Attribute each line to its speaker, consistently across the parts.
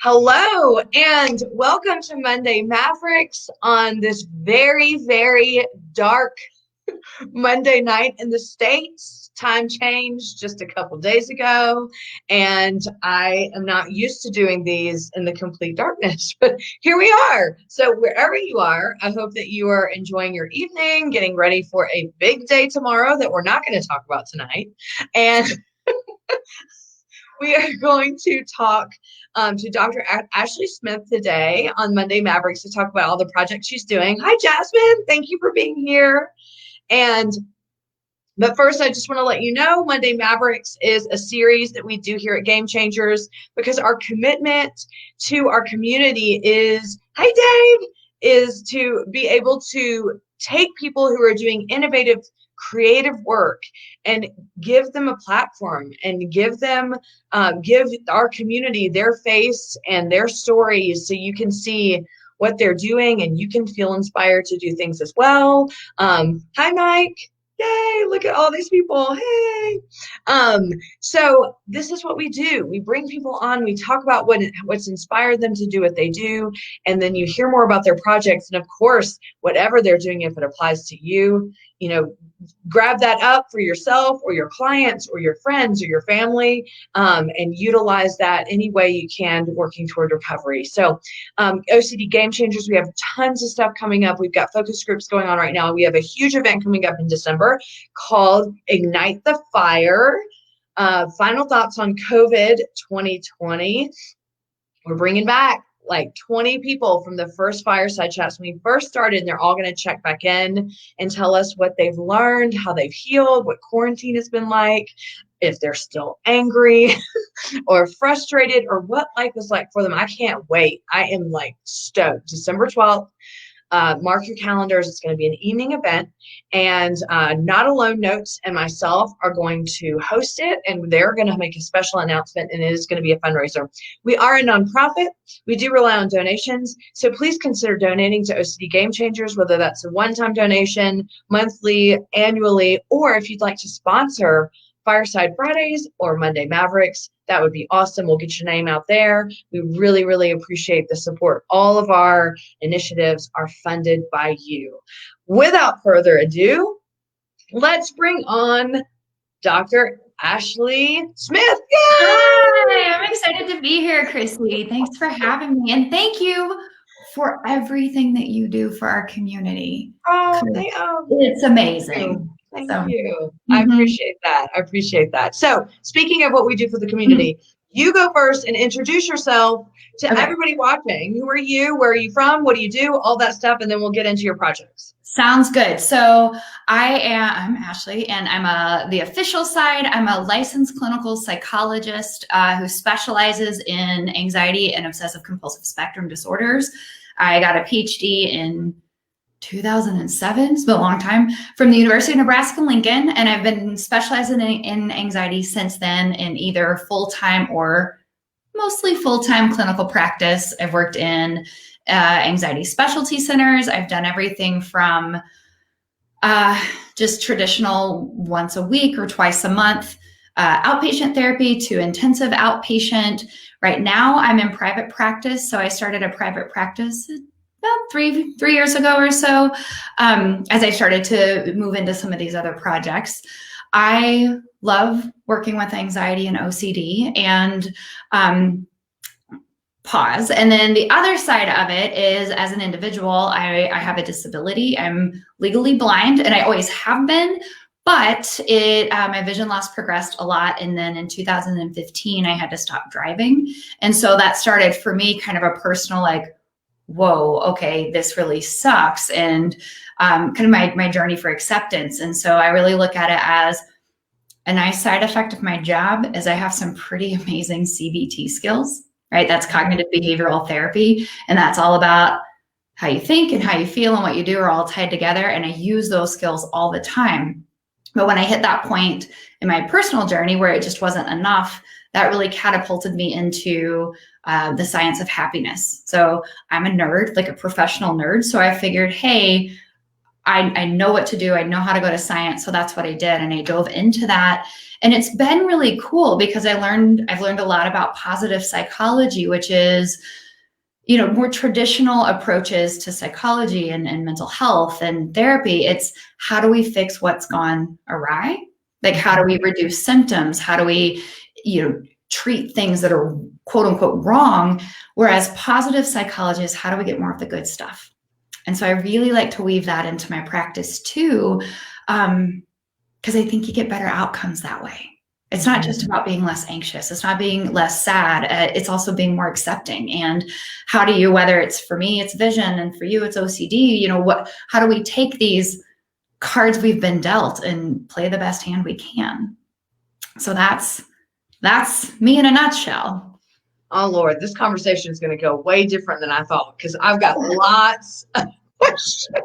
Speaker 1: Hello and welcome to Monday Mavericks on this very, very dark Monday night in the States. Time changed just a couple days ago, and I am not used to doing these in the complete darkness, but here we are. So wherever you are, I hope that you are enjoying your evening, getting ready for a big day tomorrow that we're not going to talk about tonight. And we are going to talk to Dr. Ashley Smith today on Monday Mavericks to talk about all the projects she's doing. Hi, Jasmine. Thank you for being here. But first, I just want to let you know Monday Mavericks is a series that we do here at Game Changers because our commitment to our community is, hi, Dave, is to be able to take people who are doing innovative, creative work and give them a platform and give our community their face and their stories so you can see what they're doing and you can feel inspired to do things as well. Hi, Mike. Yay, look at all these people. Hey. So this is what we do. We bring people on, we talk about what's inspired them to do what they do, and then you hear more about their projects. And of course, whatever they're doing, if it applies to you, grab that up for yourself or your clients or your friends or your family, and utilize that any way you can working toward recovery. So OCD Gamechangers, we have tons of stuff coming up. We've got focus groups going on right now. We have a huge event coming up in December called Ignite the Fire. Final thoughts on COVID 2020. We're bringing back like 20 people from the first fireside chats when we first started, and they're all going to check back in and tell us what they've learned, how they've healed, what quarantine has been like, if they're still angry or frustrated, or what life is like for them. I can't wait. I am like stoked. December 12th. Mark your calendars. It's going to be an evening event, and Not Alone Notes and myself are going to host it, and they're going to make a special announcement, and it is going to be a fundraiser. We are a nonprofit. We do rely on donations, so please consider donating to OCD Gamechangers, whether that's a one-time donation, monthly, annually, or if you'd like to sponsor Fireside Fridays or Monday Mavericks, that would be awesome. We'll get your name out there. We really, really appreciate the support. All of our initiatives are funded by you. Without further ado, let's bring on Dr. Ashley Smith. Yay!
Speaker 2: Hi, I'm excited to be here, Chrissy. Thanks for having me. And thank you for everything that you do for our community.
Speaker 1: Oh,
Speaker 2: it's amazing.
Speaker 1: Thank you. I appreciate that. I appreciate that. So speaking of what we do for the community, you go first and introduce yourself to everybody watching. Who are you? Where are you from? What do you do? All that stuff. And then we'll get into your projects.
Speaker 2: Sounds good. So I'm Ashley, and I'm the official side. I'm a licensed clinical psychologist who specializes in anxiety and obsessive compulsive spectrum disorders. I got a PhD in 2007, it's been a long time, from the University of Nebraska-Lincoln, and I've been specializing in anxiety since then in either full-time or mostly full-time clinical practice. I've worked in anxiety specialty centers. I've done everything from just traditional once a week or twice a month outpatient therapy to intensive outpatient. Right now, I'm in private practice, so I started a private practice about three years ago or so, as I started to move into some of these other projects. I love working with anxiety and OCD, and pause. And then the other side of it is, as an individual, I have a disability. I'm legally blind, and I always have been, but my vision loss progressed a lot. And then in 2015, I had to stop driving. And so that started for me kind of a personal, like, whoa, okay, this really sucks. And kind of my journey for acceptance. And so I really look at it as a nice side effect of my job is I have some pretty amazing CBT skills, right? That's cognitive behavioral therapy. And that's all about how you think and how you feel and what you do are all tied together. And I use those skills all the time. But when I hit that point in my personal journey where it just wasn't enough, that really catapulted me into the science of happiness. So I'm a nerd, like a professional nerd. So I figured, hey, I know what to do. I know how to go to science. So that's what I did. And I dove into that. And it's been really cool because I've learned a lot about positive psychology, which is, you know, more traditional approaches to psychology and mental health and therapy. It's how do we fix what's gone awry? Like, how do we reduce symptoms? How do we, you know, treat things that are quote unquote wrong? Whereas positive psychology is how do we get more of the good stuff? And so I really like to weave that into my practice too, because I think you get better outcomes that way. It's not just about being less anxious. It's not being less sad. It's also being more accepting. And how do you, whether it's for me, it's vision, and for you, it's OCD, you know, how do we take these cards we've been dealt and play the best hand we can? So that's me in a nutshell.
Speaker 1: Oh, Lord, this conversation is going to go way different than I thought because I've got lots of questions.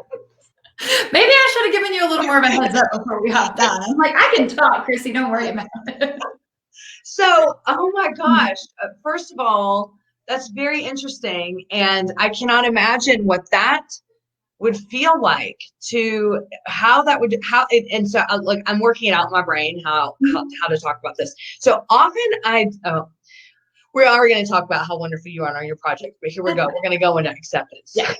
Speaker 2: Maybe I should have given you a little more of a heads up before we hopped on. I'm like, I can talk, Chrissy, don't worry about it.
Speaker 1: So, oh my gosh. First of all, that's very interesting. And I cannot imagine what that would feel like, to how that would, and so like I'm working it out in my brain, how to talk about this. So often we are going to talk about how wonderful you are on your project, but here we go. We're going to go into acceptance.
Speaker 2: Yeah.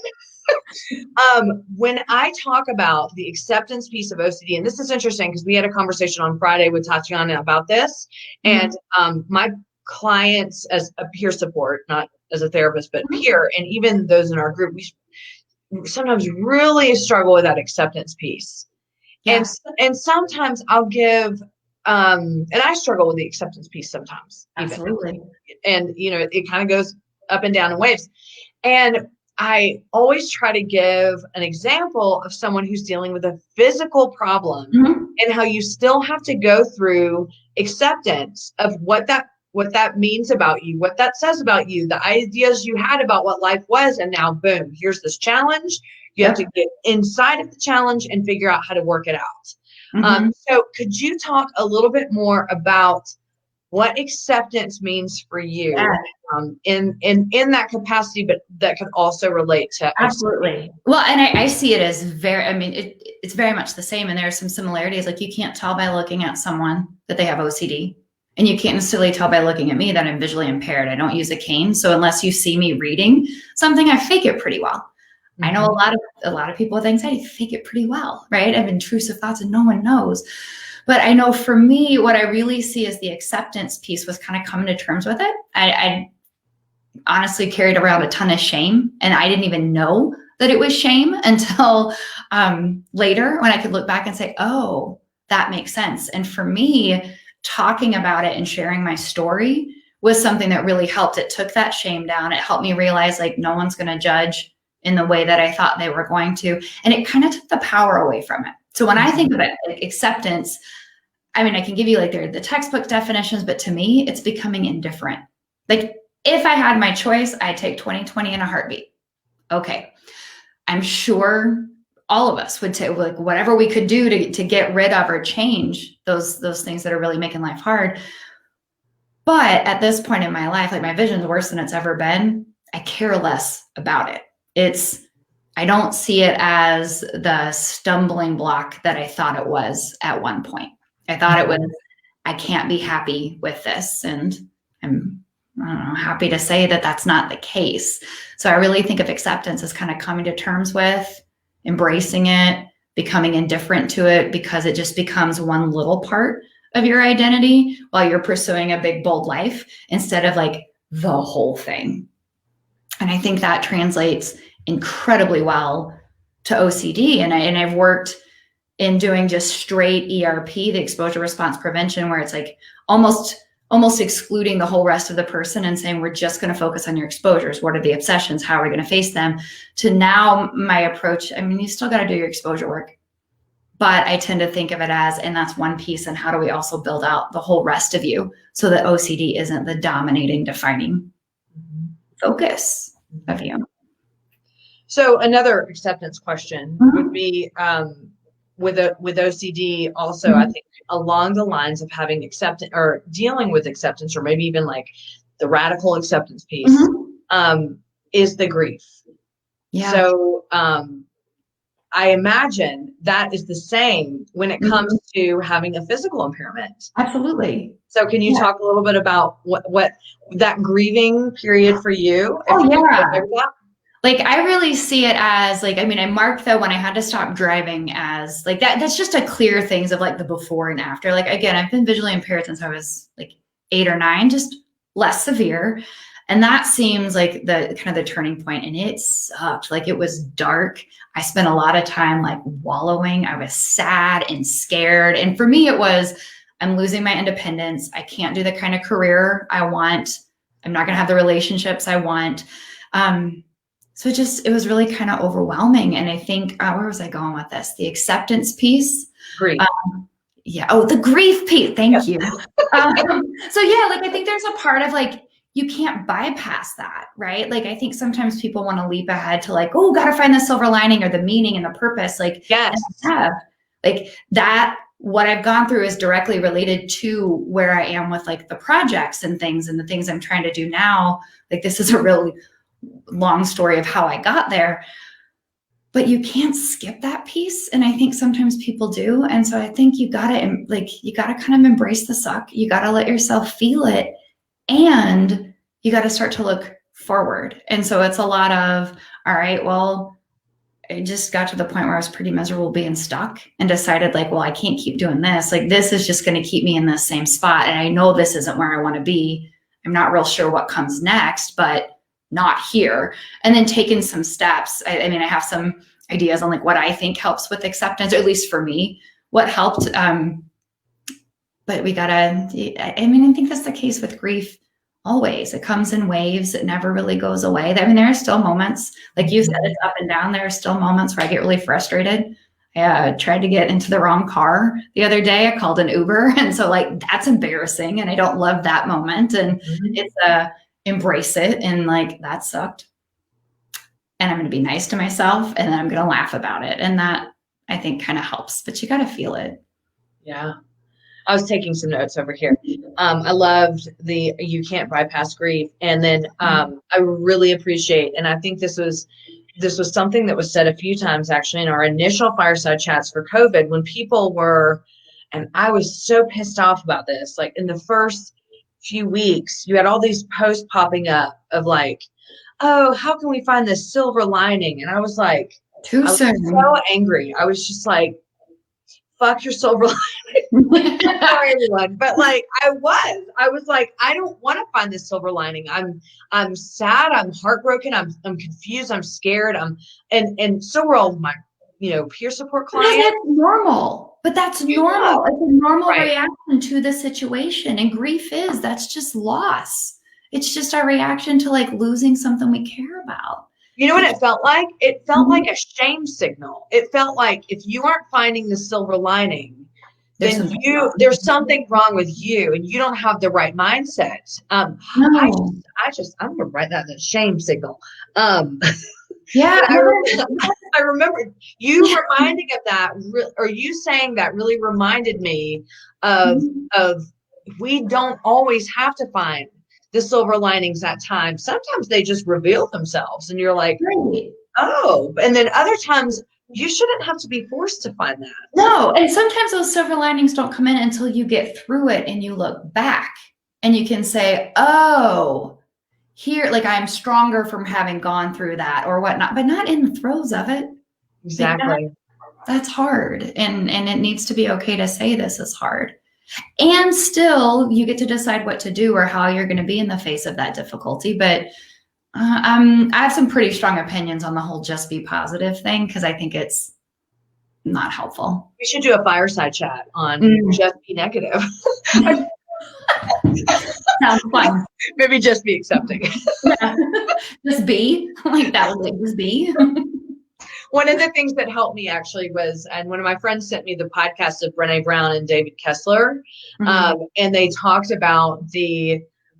Speaker 1: When I talk about the acceptance piece of OCD, and this is interesting because we had a conversation on Friday with Tatiana about this, and my clients as a peer support, not as a therapist, but peer, and even those in our group, we sometimes really struggle with that acceptance piece. Yeah. And sometimes I'll give, and I struggle with the acceptance piece sometimes.
Speaker 2: Absolutely.
Speaker 1: Even. And, you know, it kind of goes up and down in waves. And I always try to give an example of someone who's dealing with a physical problem and how you still have to go through acceptance of what that means about you, what that says about you, the ideas you had about what life was, and now boom, here's this challenge. You have to get inside of the challenge and figure out how to work it out. So could you talk a little bit more about what acceptance means for you in that capacity, but that could also relate to
Speaker 2: absolutely. Well, and I see it as it's very much the same, and there are some similarities. Like, you can't tell by looking at someone that they have OCD, and you can't necessarily tell by looking at me that I'm visually impaired. I don't use a cane, so unless you see me reading something, I fake it pretty well. I know a lot of people with anxiety fake it pretty well, right? I have intrusive thoughts and no one knows. But I know for me, what I really see is the acceptance piece was kind of coming to terms with it. I honestly carried around a ton of shame, and I didn't even know that it was shame until later, when I could look back and say, oh, that makes sense. And for me, talking about it and sharing my story was something that really helped. It took that shame down. It helped me realize, like, no one's going to judge in the way that I thought they were going to. And it kind of took the power away from it. So when I think of it, like, acceptance, I mean, I can give you like the textbook definitions, but to me, it's becoming indifferent. Like, if I had my choice, I'd take 20/20 in a heartbeat. Okay. I'm sure all of us would take, like, whatever we could do to get rid of or change those things that are really making life hard. But at this point in my life, like, my vision's worse than it's ever been. I care less about it. I don't see it as the stumbling block that I thought it was at one point. I thought it was, I can't be happy with this. And I'm, I don't know, happy to say that that's not the case. So I really think of acceptance as kind of coming to terms with, embracing it, becoming indifferent to it, because it just becomes one little part of your identity while you're pursuing a big, bold life instead of like the whole thing. And I think that translates incredibly well to OCD. And I've worked in doing just straight ERP, the exposure response prevention, where it's like almost excluding the whole rest of the person and saying, we're just going to focus on your exposures. What are the obsessions? How are we going to face them? To now my approach, I mean, you still got to do your exposure work, but I tend to think of it as, and that's one piece. And how do we also build out the whole rest of you so that OCD isn't the dominating, defining focus of you?
Speaker 1: So another acceptance question would be, with OCD also, I think along the lines of having acceptance or dealing with acceptance, or maybe even like the radical acceptance piece, is the grief. Yeah. So I imagine that is the same when it comes to having a physical impairment.
Speaker 2: Absolutely.
Speaker 1: So can you talk a little bit about what that grieving period for you?
Speaker 2: Oh, yeah. Like, I really see it as like, I mean, I marked though when I had to stop driving as like that's just a clear things of like the before and after. Like, again, I've been visually impaired since I was like 8 or 9, just less severe. And that seems like the kind of the turning point, and it sucked. Like, it was dark. I spent a lot of time like wallowing. I was sad and scared. And for me, it was, I'm losing my independence. I can't do the kind of career I want. I'm not going to have the relationships I want. So it was really kind of overwhelming. And I think, where was I going with this? The acceptance piece.
Speaker 1: Grief.
Speaker 2: Yeah. Oh, the grief piece. Thank you. So yeah, like, I think there's a part of like, you can't bypass that, right? Like, I think sometimes people want to leap ahead to like, oh, got to find the silver lining or the meaning and the purpose. Like,
Speaker 1: yes,
Speaker 2: like that, what I've gone through is directly related to where I am with like the projects and things and the things I'm trying to do now. Like, this is a really long story of how I got there, but you can't skip that piece. And I think sometimes people do. And so I think you gotta kind of embrace the suck. You gotta let yourself feel it, and you gotta start to look forward. And so it's a lot of, all right, well, I just got to the point where I was pretty miserable being stuck and decided like, well, I can't keep doing this. Like, this is just going to keep me in this same spot. And I know this isn't where I want to be. I'm not real sure what comes next, but not here. And then taking some steps. I mean, I have some ideas on like what I think helps with acceptance, or at least for me, what helped. But we gotta, I mean, I think that's the case with grief always. It comes in waves. It never really goes away. I mean, there are still moments, like you said, it's up and down. There are still moments where I get really frustrated. I tried to get into the wrong car the other day. I called an Uber. And so like, that's embarrassing. And I don't love that moment. And it's embrace it. And like, that sucked. And I'm going to be nice to myself, and then I'm going to laugh about it. And that, I think, kind of helps, but you got to feel it.
Speaker 1: Yeah. I was taking some notes over here. I loved the you can't bypass grief. And then I really appreciate, and I think this was something that was said a few times actually in our initial fireside chats for COVID, when people were, and I was so pissed off about this, like in the first few weeks, you had all these posts popping up of like, oh, how can we find this silver lining? And I was like,
Speaker 2: too soon.
Speaker 1: So angry. I was just like, fuck your silver lining. Sorry, everyone. But like, I was like, I don't want to find this silver lining. I'm sad. I'm heartbroken. I'm confused. I'm scared. And so were all my, peer support clients.
Speaker 2: That's normal. But that's normal. It's a normal reaction to the situation. And grief that's just loss. It's just our reaction to like losing something we care about.
Speaker 1: You know what it felt like? It felt like a shame signal. It felt like if you aren't finding the silver lining, then there's something wrong with you, and you don't have the right mindset. I'm gonna write that as a shame signal.
Speaker 2: Yeah,
Speaker 1: I remember you reminding of that, or you saying that really reminded me of we don't always have to find the silver linings at times. Sometimes they just reveal themselves, and you're like, oh. And then other times you shouldn't have to be forced to find that.
Speaker 2: No, and sometimes those silver linings don't come in until you get through it and you look back and you can say, oh, here, like I'm stronger from having gone through that or whatnot, but not in the throes of it.
Speaker 1: Exactly.
Speaker 2: That's hard. And it needs to be okay to say this is hard. And still, you get to decide what to do or how you're going to be in the face of that difficulty. But I have some pretty strong opinions on the whole just be positive thing, because I think it's not helpful.
Speaker 1: We should do a fireside chat on just be negative.
Speaker 2: Sounds fun.
Speaker 1: Maybe just be accepting.
Speaker 2: Yeah. Just be. Like that was like, just be.
Speaker 1: One of the things that helped me actually was, and one of my friends sent me the podcast of Brené Brown and David Kessler. And they talked about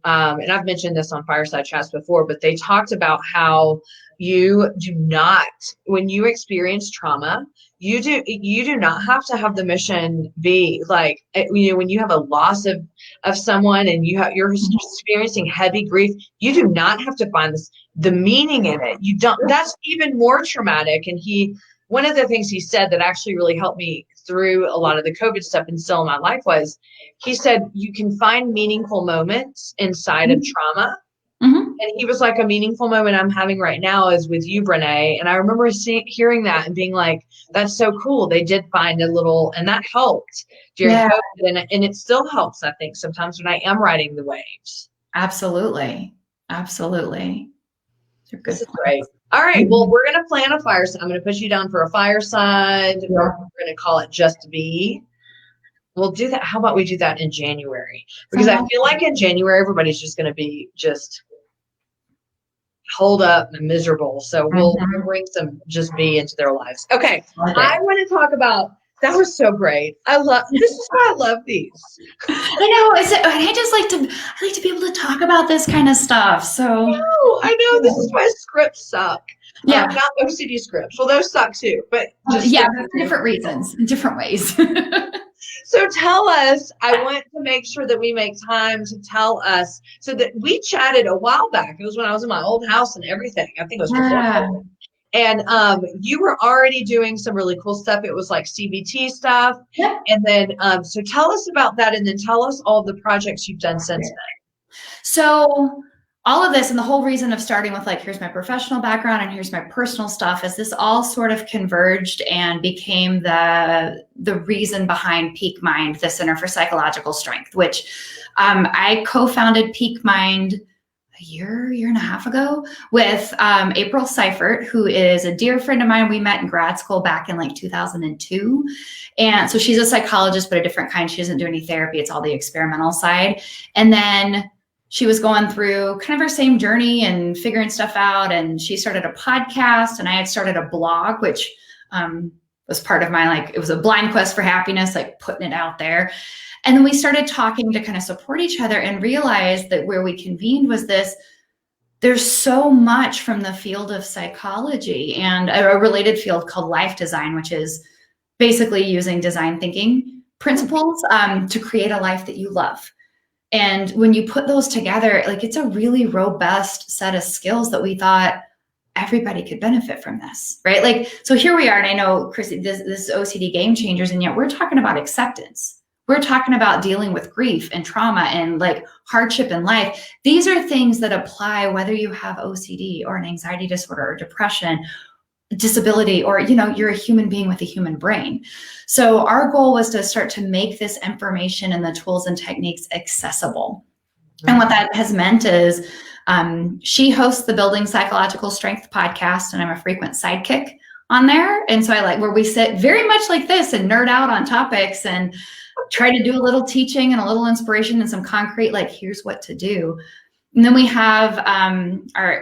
Speaker 1: and I've mentioned this on Fireside Chats before, but they talked about how you do not, when you experience trauma, you do not have to have the mission be like, when you have a loss of someone and you're experiencing heavy grief, you do not have to find the meaning in it. You don't, that's even more traumatic. And he one of the things he said that actually really helped me through a lot of the COVID stuff and still in my life was, he said, you can find meaningful moments inside of trauma.
Speaker 2: Mm-hmm.
Speaker 1: And he was like, a meaningful moment I'm having right now is with you, Brene. And I remember hearing that and being like, that's so cool. They did find a little, and that helped during COVID. And it still helps, I think, sometimes when I am riding the waves.
Speaker 2: Absolutely. Absolutely.
Speaker 1: This is great. All right. Well, we're going to plan a fireside. I'm going to put you down for a fireside. Yeah. We're going to call it Just Be. We'll do that. How about we do that in January? Because I feel like in January, everybody's just going to be just hold up and miserable. So we'll bring some Just Be into their lives. Okay. I want to talk about, that was so great. This is why I love these.
Speaker 2: I know. I like to be able to talk about this kind of stuff. So
Speaker 1: I know. This is why scripts suck.
Speaker 2: Yeah.
Speaker 1: Not OCD scripts. Well, those suck too, but
Speaker 2: just for different reasons, in different ways.
Speaker 1: So tell us, I want to make sure that we make time to tell us, so that we chatted a while back. It was when I was in my old house and everything. I think it was before. And you were already doing some really cool stuff. It was like CBT stuff.
Speaker 2: Yep.
Speaker 1: And then, so tell us about that, and then tell us all the projects you've done since then.
Speaker 2: So all of this, and the whole reason of starting with like, here's my professional background and here's my personal stuff, is this all sort of converged and became the reason behind Peak Mind, the Center for Psychological Strength, which I co-founded Peak Mind a year and a half ago with April Seifert, who is a dear friend of mine. We met in grad school back in like 2002. And so she's a psychologist, but a different kind. She doesn't do any therapy. It's all the experimental side. And then she was going through kind of her same journey and figuring stuff out. And she started a podcast, and I had started a blog, which was part of my, like, it was a blind quest for happiness, like putting it out there. And then we started talking to kind of support each other, and realized that where we convened was this, there's so much from the field of psychology and a related field called life design, which is basically using design thinking principles to create a life that you love. And when you put those together, like, it's a really robust set of skills that we thought everybody could benefit from this, right? Like, so here we are, and I know, Chrissy, this is OCD Game Changers, and yet we're talking about acceptance. We're talking about dealing with grief and trauma and like hardship in life. These are things that apply whether you have OCD or an anxiety disorder or depression, disability, or, you know, you're a human being with a human brain. So our goal was to start to make this information and the tools and techniques accessible. And what that has meant is she hosts the Building Psychological Strength podcast, and I'm a frequent sidekick on there. And so I like where we sit very much like this and nerd out on topics and try to do a little teaching and a little inspiration and some concrete, like, here's what to do. And then we have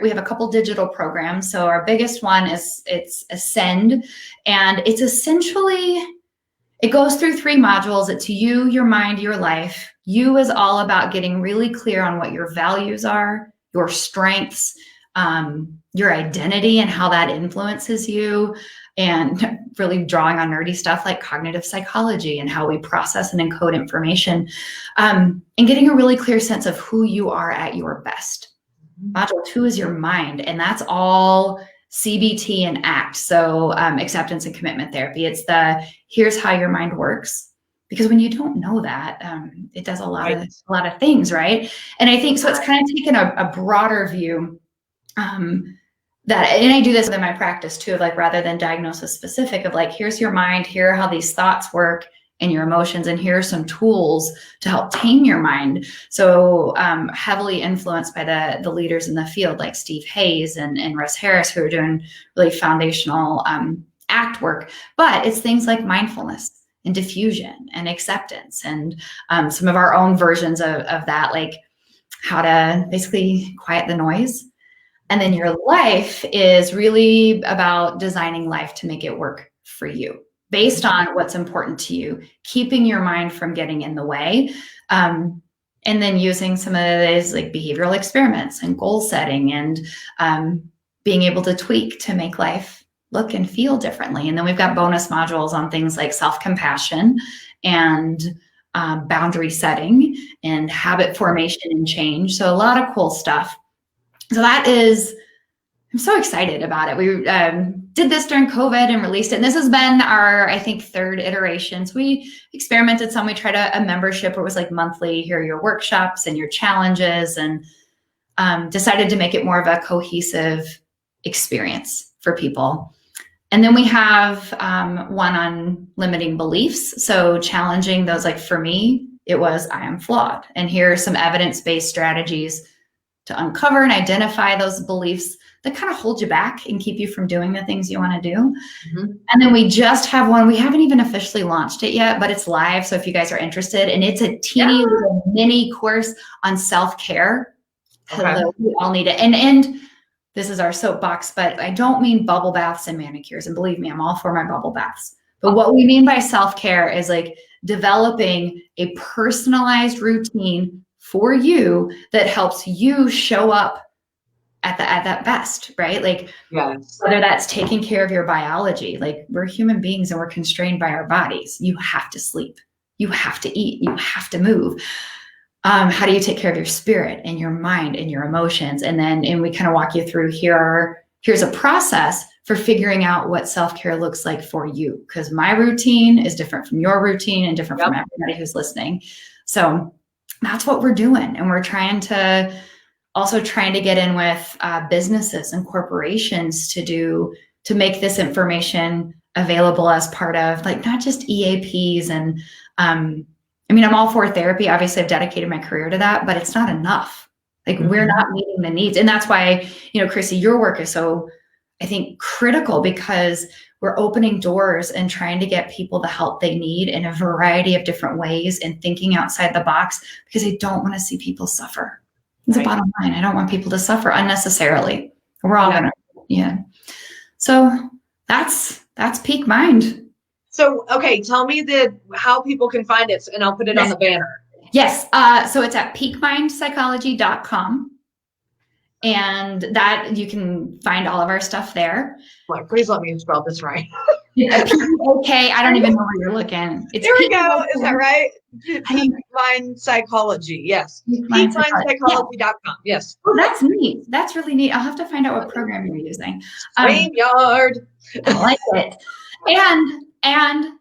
Speaker 2: we have a couple digital programs. So our biggest one it's Ascend, and it's essentially, it goes through 3 modules. It's you, your mind, your life. You is all about getting really clear on what your values are, your strengths, your identity and how that influences you, and really drawing on nerdy stuff like cognitive psychology and how we process and encode information, and getting a really clear sense of who you are at your best. Module 2 is your mind, and that's all CBT and ACT. So acceptance and commitment therapy. It's here's how your mind works. Because when you don't know that, it does a lot of things, right? And I think so. It's kind of taken a broader view. And I do this in my practice too, like, rather than diagnosis specific, of like, here's your mind, here are how these thoughts work and your emotions, and here are some tools to help tame your mind. So heavily influenced by the leaders in the field, like Steve Hayes and Russ Harris, who are doing really foundational ACT work. But it's things like mindfulness and diffusion and acceptance, and some of our own versions of that, like how to basically quiet the noise. And then your life is really about designing life to make it work for you based on what's important to you, keeping your mind from getting in the way. And then using some of those like behavioral experiments and goal setting, and being able to tweak to make life look and feel differently. And then we've got bonus modules on things like self-compassion and boundary setting and habit formation and change. So a lot of cool stuff. So that is I'm so excited about it. We did this during COVID and released it. And this has been our, I think, third iteration. So we experimented some. We tried a membership where it was like monthly, here are your workshops and your challenges, and decided to make it more of a cohesive experience for people. And then we have one on limiting beliefs. So challenging those, like for me, it was, I am flawed. And here are some evidence-based strategies to uncover and identify those beliefs that kind of hold you back and keep you from doing the things you want to do. Mm-hmm. And then we just have one, we haven't even officially launched it yet, but it's live. So if you guys are interested, and it's a teeny little mini course on self-care. Okay. We all need it. And this is our soapbox, but I don't mean bubble baths and manicures. And believe me, I'm all for my bubble baths. But what we mean by self-care is like developing a personalized routine for you that helps you show up at that best, right? Like, yes. Whether that's taking care of your biology, like we're human beings and we're constrained by our bodies. You have to sleep, you have to eat, you have to move. How do you take care of your spirit and your mind and your emotions? And we kind of walk you through here's a process for figuring out what self-care looks like for you. Because my routine is different from your routine and different from everybody who's listening. So that's what we're doing. And we're trying to get in with businesses and corporations to make this information available as part of like not just EAPs. And I mean, I'm all for therapy. Obviously, I've dedicated my career to that, but it's not enough. Like we're not meeting the needs. And that's why, Chrissy, your work is so, I think, critical, because we're opening doors and trying to get people the help they need in a variety of different ways and thinking outside the box, because I don't want to see people suffer. It's the bottom line. I don't want people to suffer unnecessarily. We're all gonna, So that's Peak Mind.
Speaker 1: So, okay, tell me how people can find it, and I'll put it on the banner.
Speaker 2: Yes. So it's at peakmindpsychology.com. And that you can find all of our stuff there.
Speaker 1: Like, please let me spell this right.
Speaker 2: Okay, I don't even know where you're looking.
Speaker 1: There we go. Is that right? Peak Mind Psychology. Yes. Peakmindpsychology.com. Yes.
Speaker 2: Oh, that's neat. That's really neat. I'll have to find out what program you're using.
Speaker 1: StreamYard.
Speaker 2: I like it. And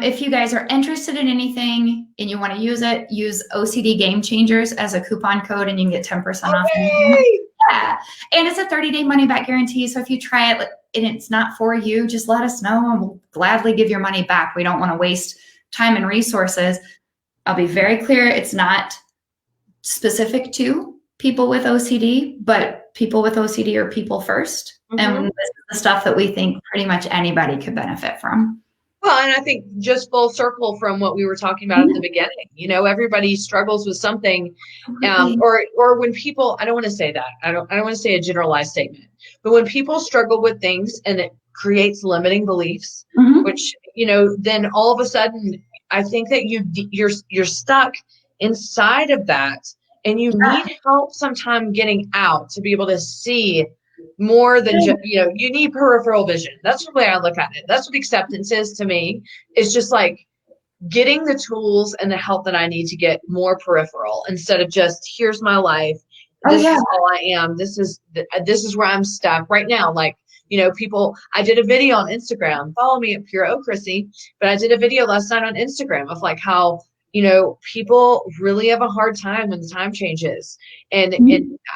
Speaker 2: if you guys are interested in anything and you want to use it, use OCD Gamechangers as a coupon code, and you can get 10% off. Yeah. And it's a 30-day money-back guarantee. So if you try it and it's not for you, just let us know and we'll gladly give your money back. We don't want to waste time and resources. I'll be very clear. It's not specific to people with OCD, but people with OCD are people first. Mm-hmm. And this is the stuff that we think pretty much anybody could benefit from.
Speaker 1: Well, and I think just full circle from what we were talking about at the beginning, everybody struggles with something, or when people, I don't want to say that. I don't want to say a generalized statement, but when people struggle with things and it creates limiting beliefs, which, then all of a sudden, I think that you're stuck inside of that, and you need help sometime getting out to be able to see more than just, you need peripheral vision. That's the way I look at it. That's what acceptance is to me. It's just like getting the tools and the help that I need to get more peripheral, instead of just, here's my life. This is all I am. This is where I'm stuck right now. Like, people, I did a video on Instagram, follow me at Pure O Chrissy, but I did a video last night on Instagram of like how, people really have a hard time when the time changes. And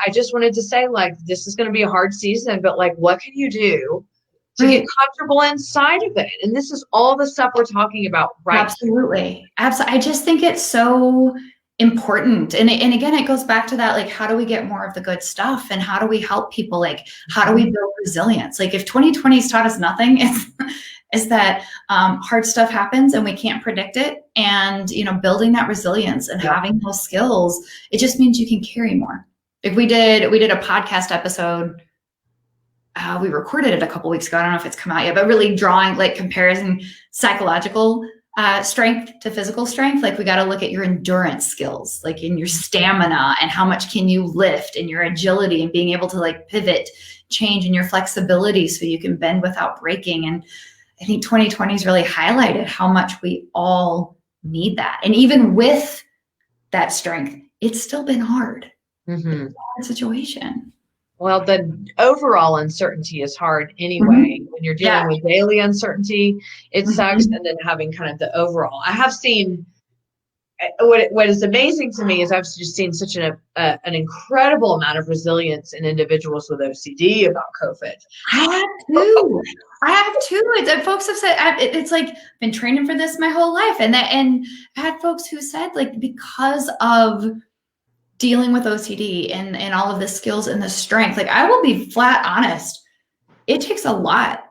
Speaker 1: I just wanted to say, like, this is going to be a hard season, but like, what can you do to get comfortable inside of it? And this is all the stuff we're talking about, right?
Speaker 2: Absolutely. I just think it's so important. And again, it goes back to that, like, how do we get more of the good stuff, and how do we help people? Like, how do we build resilience? Like, if 2020 has taught us nothing, is that hard stuff happens and we can't predict it. And, building that resilience and having those skills, it just means you can carry more. Like we did a podcast episode. We recorded it a couple weeks ago. I don't know if it's come out yet, but really drawing, like, comparison psychological strength to physical strength. Like, we got to look at your endurance skills, like in your stamina and how much can you lift, and your agility and being able to like pivot, change, and your flexibility so you can bend without breaking. And I think 2020 has really highlighted how much we all need that. And even with that strength, it's still been hard. It's a hard situation.
Speaker 1: Well, the overall uncertainty is hard anyway.
Speaker 2: Mhm.
Speaker 1: When you're
Speaker 2: Yeah.
Speaker 1: dealing with daily uncertainty, it sucks.
Speaker 2: Mhm.
Speaker 1: And then having kind of the overall. I have seen what is amazing to me is I've just seen such an incredible amount of resilience in individuals with OCD about COVID.
Speaker 2: I have too. I have too. Folks have said it's like I've been training for this my whole life, and I had folks who said like because of dealing with OCD and all of the skills and the strength. Like I will be flat honest, it takes a lot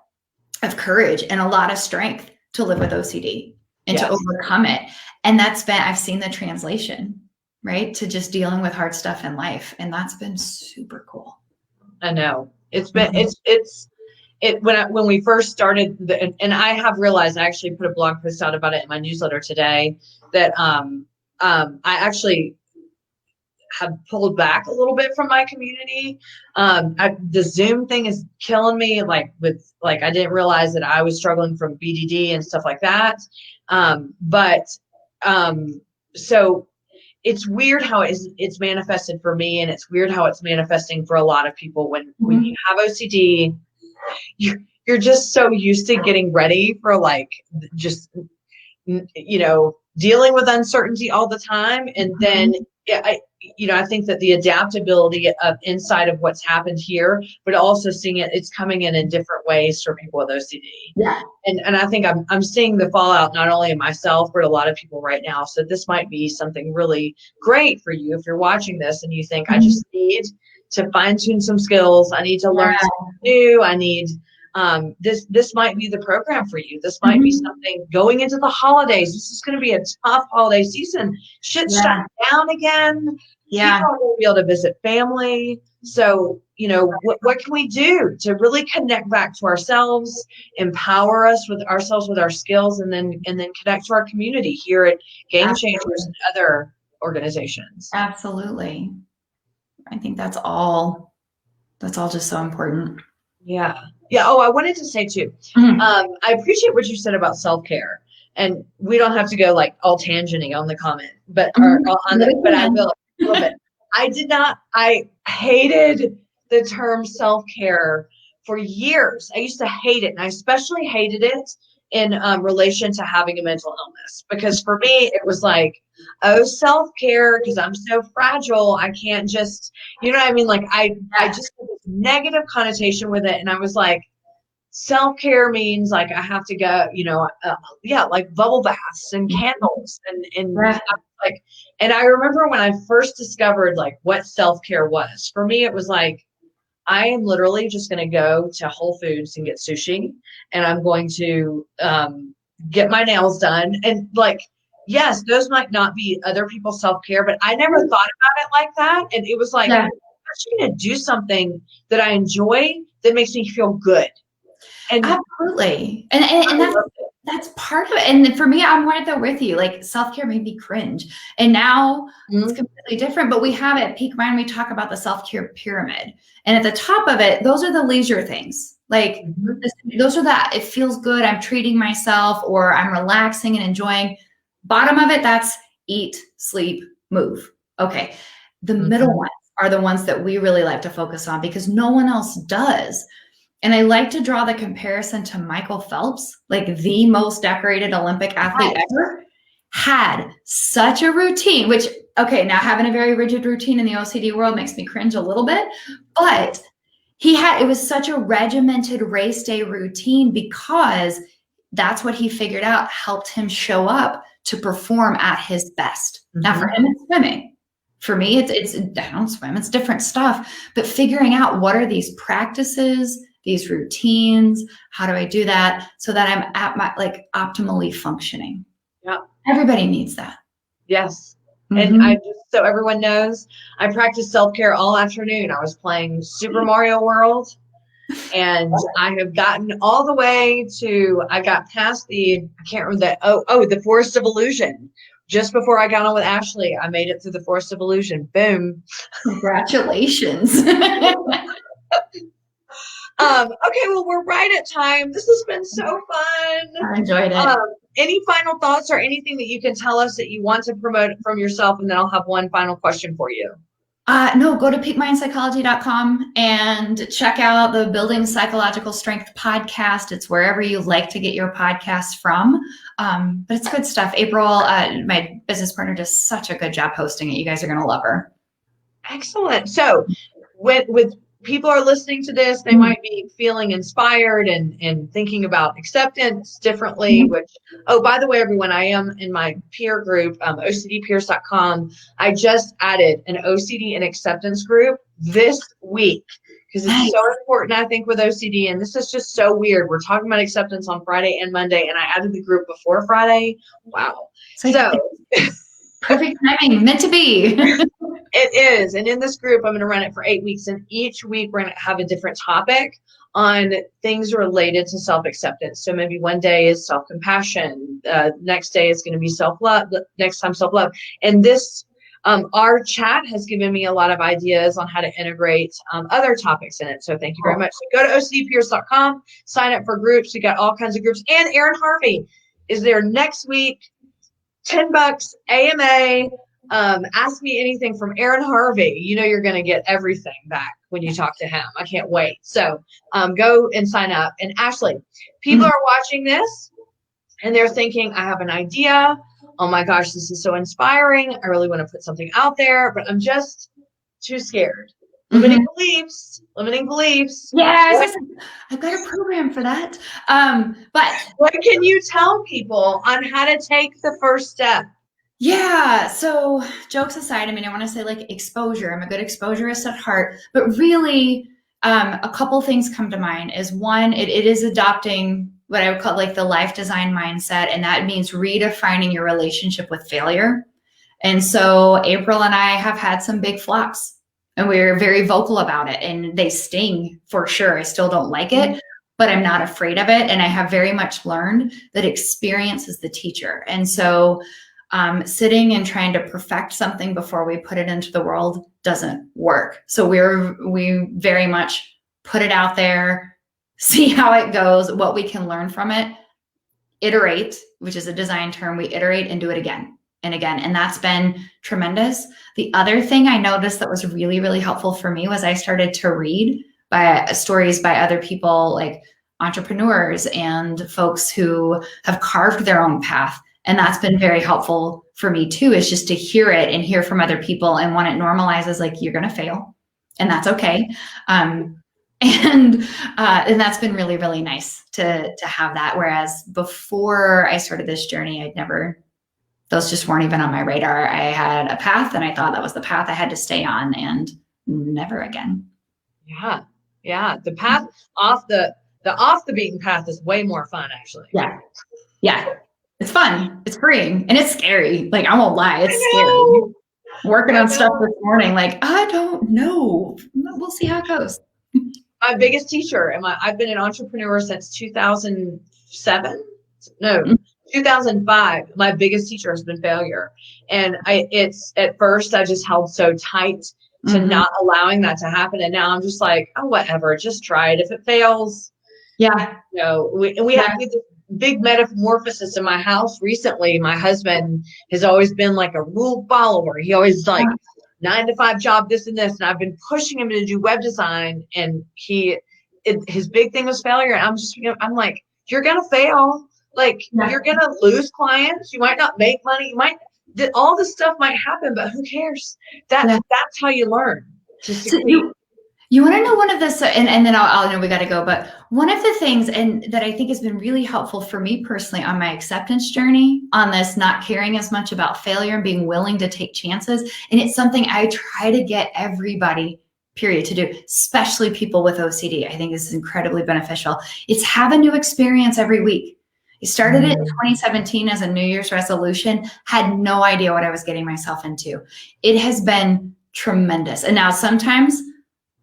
Speaker 2: of courage and a lot of strength to live with OCD and to
Speaker 1: Yes.
Speaker 2: overcome it. And I've seen the translation, right, to just dealing with hard stuff in life, and that's been super cool.
Speaker 1: I know it's been when we first started and I have realized I actually put a blog post out about it in my newsletter today that I actually have pulled back a little bit from my community. The Zoom thing is killing me. I didn't realize that I was struggling from BDD and stuff like that. So it's weird how it's manifested for me, and it's weird how it's manifesting for a lot of people when you have OCD. You're just so used to getting ready for just dealing with uncertainty all the time, and then I think that the adaptability of inside of what's happened here, but also seeing it's coming in different ways for people with OCD.
Speaker 2: Yeah.
Speaker 1: And I think I'm seeing the fallout not only in myself, but a lot of people right now. So this might be something really great for you if you're watching this and you think, I just need to fine tune some skills. I need to learn something new. I need this might be the program for you. This might be something going into the holidays. This is going to be a tough holiday season. Shit's shut down again.
Speaker 2: Yeah.
Speaker 1: People will be able to visit family. So, what can we do to really connect back to ourselves, empower us with ourselves, with our skills, and then connect to our community here at Game Changers and other organizations.
Speaker 2: Absolutely. I think that's all just so important.
Speaker 1: Yeah. Yeah. Oh, I wanted to say too, I appreciate what you said about self-care, and we don't have to go like all tangenty on the comment, but but I will a little bit. I hated the term self-care for years. I used to hate it. And I especially hated it in relation to having a mental illness, because for me, it was like, oh, self-care, because I'm so fragile. I can't just, you know what I mean? Like I just had this negative connotation with it. And I was like, self-care means like I have to go, like bubble baths and candles and like, and I remember when I first discovered like what self-care was, for me, it was like, I am literally just going to go to Whole Foods and get sushi, and I'm going to get my nails done. And like, yes, those might not be other people's self-care, but I never thought about it like that. And it was like, I'm actually going to do something that I enjoy that makes me feel good. And
Speaker 2: absolutely. And that's part of it. And for me, I'm right there with you. Like self-care made me cringe. And now it's completely different, but we have at Peak Mind, we talk about the self-care pyramid. And at the top of it, those are the leisure things. Like those are it feels good. I'm treating myself, or I'm relaxing and enjoying. Bottom of it, that's eat, sleep, move. Okay. The middle ones are the ones that we really like to focus on because no one else does. And I like to draw the comparison to Michael Phelps, like the most decorated Olympic athlete ever, had such a routine, which, okay, now having a very rigid routine in the OCD world makes me cringe a little bit, but it was such a regimented race day routine because that's what he figured out helped him show up to perform at his best. Now for him, it's swimming. For me, it's I don't swim, it's different stuff, but figuring out what are these practices, these routines, how do I do that so that I'm at my optimally functioning?
Speaker 1: Yeah.
Speaker 2: Everybody needs that.
Speaker 1: Yes. And so everyone knows, I practiced self-care all afternoon. I was playing Super Mario World, and I have gotten all the way I got past I can't remember the Forest of Illusion. Just before I got on with Ashley, I made it through the Forest of Illusion. Boom.
Speaker 2: Congratulations.
Speaker 1: Okay, well, we're right at time. This has been so fun.
Speaker 2: I enjoyed it.
Speaker 1: Any final thoughts or anything that you can tell us that you want to promote from yourself? And then I'll have one final question for you.
Speaker 2: No, go to peakmindpsychology.com and check out the Building Psychological Strength podcast. It's wherever you like to get your podcast from. But it's good stuff. April, my business partner, does such a good job hosting it. You guys are going to love her.
Speaker 1: Excellent. So with people are listening to this, they might be feeling inspired and thinking about acceptance differently, which, oh, by the way, everyone, I am in my peer group, OCDpeers.com. I just added an OCD and acceptance group this week because it's so important, I think, with OCD. And this is just so weird. We're talking about acceptance on Friday and Monday, and I added the group before Friday. Wow. So
Speaker 2: perfect timing, meant to be.
Speaker 1: It is. And in this group, I'm going to run it for 8 weeks. And each week, we're going to have a different topic on things related to self-acceptance. So maybe one day is self-compassion. Next day is going to be self-love. Next time, self-love. And this, our chat has given me a lot of ideas on how to integrate other topics in it. So thank you very much. So go to OCDpeers.com, sign up for groups. We got all kinds of groups. And Aaron Harvey is there next week. $10 AMA. Ask me anything from Aaron Harvey. You know you're going to get everything back when you talk to him. I can't wait. So go and sign up. And Ashley, people are watching this and they're thinking, I have an idea. Oh my gosh, this is so inspiring. I really want to put something out there, but I'm just too scared. Limiting beliefs.
Speaker 2: Yes, I've got a program for that. But
Speaker 1: what can you tell people on how to take the first step?
Speaker 2: Yeah. So jokes aside, I mean, I want to say like exposure. I'm a good exposurist at heart, but really a couple things come to mind is one, it is adopting what I would call like the life design mindset. And that means redefining your relationship with failure. And so April and I have had some big flops and we're very vocal about it and they sting for sure. I still don't like it, but I'm not afraid of it. And I have very much learned that experience is the teacher. And so sitting and trying to perfect something before we put it into the world doesn't work. So we very much put it out there, see how it goes, what we can learn from it, iterate, which is a design term. We iterate and do it again and again. And that's been tremendous. The other thing I noticed that was really, really helpful for me was I started to read stories by other people, like entrepreneurs and folks who have carved their own path. And that's been very helpful for me too, is just to hear it and hear from other people. And when it normalizes, like you're going to fail and that's okay. And that's been really, really nice to have that. Whereas before I started this journey, those just weren't even on my radar. I had a path and I thought that was the path I had to stay on and never again.
Speaker 1: Yeah. Yeah. The path off the beaten path is way more fun, actually.
Speaker 2: Yeah. Yeah. It's fun. It's freeing and it's scary. Like, I won't lie. It's scary. Working on stuff this morning. Like, I don't know. We'll see how it goes.
Speaker 1: My biggest teacher, I've been an entrepreneur since 2007. No, 2005. My biggest teacher has been failure. And it's at first I just held so tight to not allowing that to happen. And now I'm just like, oh, whatever, just try it. If it fails, we have this big metamorphosis in my house recently. My husband has always been like a rule follower. He always like 9-to-5 job, this and this. And I've been pushing him to do web design. And his big thing was failure. And I'm like, you're going to fail. Like you're going to lose clients. You might not make money. All this stuff might happen, but who cares? That's how you learn to succeed.
Speaker 2: You want to know one of the, and then I'll know we got to go, but one of the things that I think has been really helpful for me personally on my acceptance journey on this, not caring as much about failure and being willing to take chances. And it's something I try to get everybody, period, to do, especially people with OCD. I think this is incredibly beneficial. It's have a new experience every week. I started it in 2017 as a New Year's resolution, had no idea what I was getting myself into. It has been tremendous. And now sometimes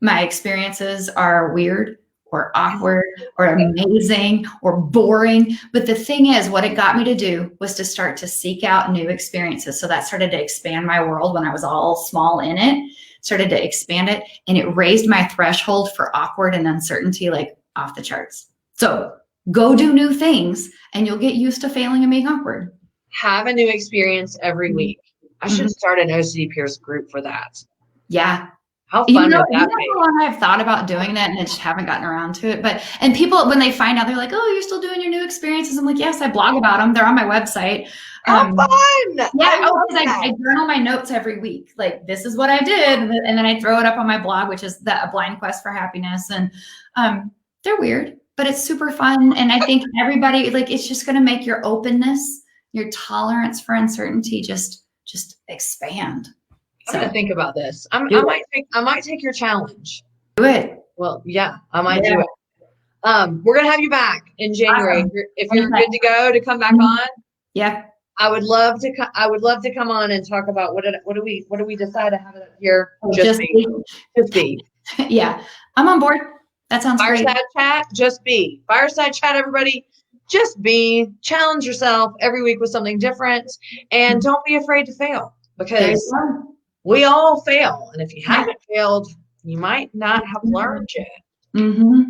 Speaker 2: my experiences are weird or awkward or amazing or boring. But the thing is, what it got me to do was to start to seek out new experiences. So that started to expand my world when I was all small in it, started to expand it. And it raised my threshold for awkward and uncertainty, like off the charts. So go do new things and you'll get used to failing and being awkward.
Speaker 1: Have a new experience every week. I should start an OCD Peers group for that.
Speaker 2: Yeah.
Speaker 1: How fun would
Speaker 2: You
Speaker 1: that
Speaker 2: know
Speaker 1: be?
Speaker 2: how long I've thought about doing it and I just haven't gotten around to it. But, and people, when they find out, they're like, oh, you're still doing your new experiences. I'm like, yes, I blog about them. They're on my website.
Speaker 1: How fun!
Speaker 2: Yeah.
Speaker 1: I
Speaker 2: Oh,
Speaker 1: love
Speaker 2: because
Speaker 1: that.
Speaker 2: I journal my notes every week. Like, this is what I did. And then I throw it up on my blog, which is A Blind Quest for Happiness. And they're weird, but it's super fun. And I think everybody, like, it's just going to make your openness, your tolerance for uncertainty just expand.
Speaker 1: I'm
Speaker 2: So
Speaker 1: gonna think about this. I might take your challenge.
Speaker 2: do it.
Speaker 1: Well, yeah, I might
Speaker 2: Yeah.
Speaker 1: do it. We're gonna have you back in January.
Speaker 2: Awesome.
Speaker 1: If you're
Speaker 2: Okay.
Speaker 1: good to go to come back
Speaker 2: Mhm.
Speaker 1: on,
Speaker 2: Yeah.
Speaker 1: I would love to. I would love to come on and talk about what do we decide to have it up here?
Speaker 2: Oh,
Speaker 1: Just be, just be
Speaker 2: yeah. I'm on board. That sounds great.
Speaker 1: fireside chat. Just be fireside chat. Everybody, just be. Challenge yourself every week with something different, and don't be afraid to fail
Speaker 2: There
Speaker 1: because
Speaker 2: you go.
Speaker 1: we all fail. And if you haven't failed, you might not have learned yet.
Speaker 2: Mm-hmm.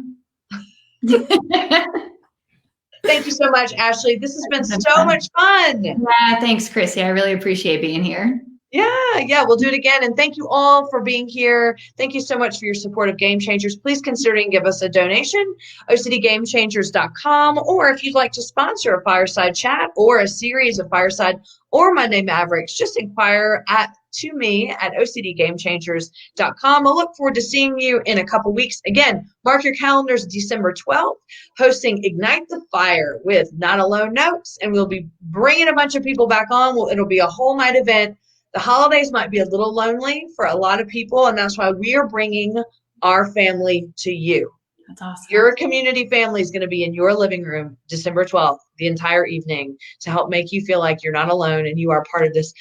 Speaker 1: Thank you so much, Ashley. This has been so
Speaker 2: Fun.
Speaker 1: much fun.
Speaker 2: Yeah, thanks, Chrissy. I really appreciate being here.
Speaker 1: Yeah, we'll do it again. And thank you all for being here. Thank you so much for your support of Game Changers. Please consider and give us a donation, OCDGamechangers.com, or if you'd like to sponsor a fireside chat or a series of fireside or Monday Mavericks, just inquire to me at OCDGamechangers.com. I look forward to seeing you in a couple weeks. Again, mark your calendars, December 12th, hosting Ignite the Fire with Not Alone Notes, and we'll be bringing a bunch of people back on. It'll be a whole night event. The holidays might be a little lonely for a lot of people, and that's why we are bringing our family to you.
Speaker 2: That's awesome.
Speaker 1: Your community family is going to be in your living room December 12th, the entire evening, to help make you feel like you're not alone and you are part of this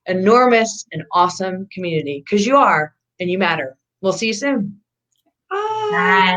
Speaker 1: enormous and awesome community, because you are and you matter. We'll see you soon. Bye.
Speaker 2: Bye.